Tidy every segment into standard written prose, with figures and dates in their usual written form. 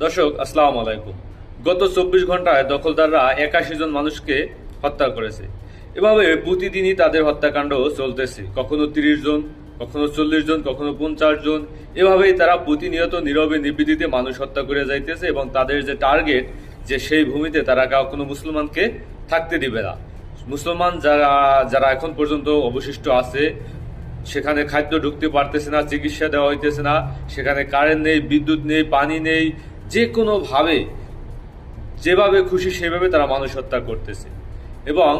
দর্শক আসসালামু আলাইকুম। গত ২৪ ঘন্টায় দখলদাররা ৮১ জন মানুষকে হত্যা করেছে। এভাবে প্রতিদিনই তাদের হত্যাকাণ্ড চলতেছে, কখনো ৩০ জন, কখনো ৪০ জন, কখনো ৫০ জন। এভাবেই তারা প্রতিনিয়ত নীরবে নিবৃত্তিতে মানুষ হত্যা করে যাইতেছে এবং তাদের যে টার্গেট, যে সেই ভূমিতে তারা কোনো মুসলমানকে থাকতে দিবে না। মুসলমান যারা যারা এখন পর্যন্ত অবশিষ্ট আছে, সেখানে খাদ্য ঢুকতে পারতেছে না, চিকিৎসা দেওয়া হইতেছে না, সেখানে কারেন্ট নেই, বিদ্যুৎ নেই, পানি নেই, যে কোনোভাবে যেভাবে খুশি সেভাবে তারা মানুষ হত্যা করতেছে এবং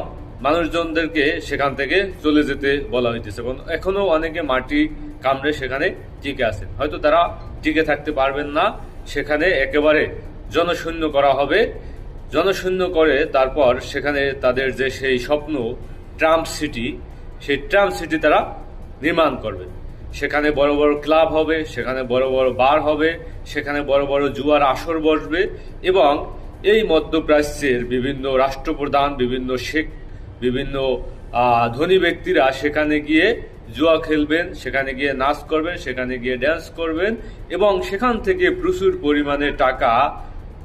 মানুষজনদেরকে সেখান থেকে চলে যেতে বলা হইতেছে এবং এখনো অনেকে মাটি কামড়ে সেখানে টিকে আছেন। হয়তো তারা টিকে থাকতে পারবেন না, সেখানে একেবারে জনশূন্য করা হবে। জনশূন্য করে তারপর সেখানে তাদের যে সেই স্বপ্ন ট্রাম্প সিটি, সেই ট্রাম্প সিটি তারা নির্মাণ করবে। সেখানে বড় বড় ক্লাব হবে, সেখানে বড় বড় বার হবে, সেখানে বড় বড় জুয়ার আসর বসবে এবং এই মধ্যপ্রাচ্যের বিভিন্ন রাষ্ট্রপ্রধান, বিভিন্ন শেখ, বিভিন্ন ধনী ব্যক্তিরা সেখানে গিয়ে জুয়া খেলবেন, সেখানে গিয়ে নাচ করবেন, সেখানে গিয়ে ড্যান্স করবেন এবং সেখান থেকে প্রচুর পরিমাণে টাকা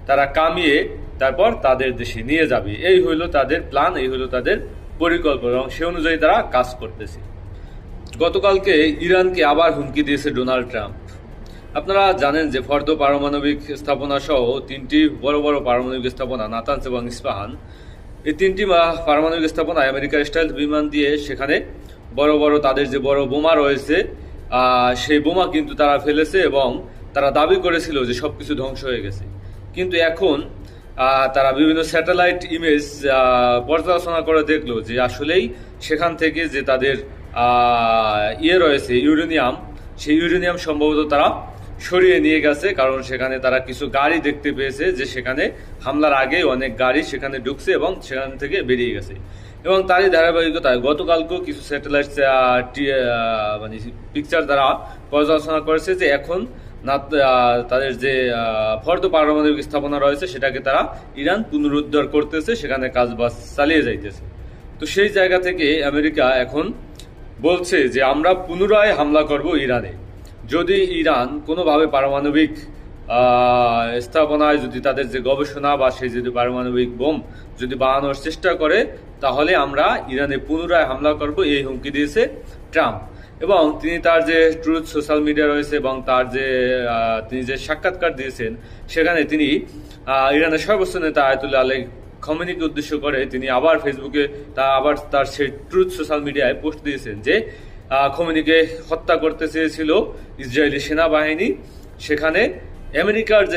তারা কামিয়ে তারপর তাদের দেশে নিয়ে যাবে। এই হইল তাদের প্ল্যান, এই হইল তাদের পরিকল্পনা এবং সে অনুযায়ী তারা কাজ করতেছে। গতকালকে ইরানকে আবার হুমকি দিয়েছে ডোনাল্ড ট্রাম্প। আপনারা জানেন যে ফর্দ পারমাণবিক স্থাপনা সহ ৩টি বড় বড় পারমাণবিক স্থাপনা, নাতানজ এবং ইস্পাহান, এই ৩টি পারমাণবিক স্থাপনায় আমেরিকার স্টাইল বিমান দিয়ে সেখানে বড় বড় তাদের যে বড় বোমা রয়েছে, সেই বোমা কিন্তু তারা ফেলেছে এবং তারা দাবি করেছিল যে সবকিছু ধ্বংস হয়ে গেছে। কিন্তু এখন তারা বিভিন্ন স্যাটেলাইট ইমেজ পর্যালোচনা করে দেখলো যে আসলেই সেখান থেকে যে তাদের রয়েছে ইউরেনিয়াম, সেই ইউরেনিয়াম সম্ভবত তারা সরিয়ে নিয়ে গেছে, কারণ সেখানে তারা কিছু গাড়ি দেখতে পেয়েছে যে সেখানে হামলার আগে অনেক গাড়ি সেখানে ঢুকছে এবং সেখান থেকে বেরিয়ে গেছে। এবং তারই ধারাবাহিকতায় গতকালকেও কিছু স্যাটেলাইট মানে পিকচার তারা পর্যালোচনা করেছে যে এখন তাদের যে ফর্দ পারমাণবিক স্থাপনা রয়েছে সেটাকে তারা ইরান পুনরুদ্ধার করতেছে, সেখানে কাজবাজ চালিয়ে যাইতেছে। তো সেই জায়গা থেকে আমেরিকা এখন বলছে যে আমরা পুনরায় হামলা করব ইরানে। যদি ইরান কোনোভাবে পারমাণবিক স্থাপনায় যদি তাদের যে গবেষণা বা সেই যদি পারমাণবিক বোম যদি বানানোর চেষ্টা করে, তাহলে আমরা ইরানে পুনরায় হামলা করব, এই হুমকি দিয়েছে ট্রাম্প। এবং তিনি তার যে ট্রুথ সোশ্যাল মিডিয়া রয়েছে এবং তার যে তিনি যে সাক্ষাৎকার দিয়েছেন, সেখানে তিনি ইরানের সর্বোচ্চ নেতা আয়াতুল্লাহ আলী খমেনিকে উদ্দেশ্য করে তিনি আবার ফেসবুকে আবার তার সেই ট্রুথ সোশ্যাল মিডিয়ায় পোস্ট দিয়েছেন যে খমেনিকে হত্যা করতে চেয়েছিল ইসরায়েলি সেনাবাহিনী, সেখানে আমেরিকার যে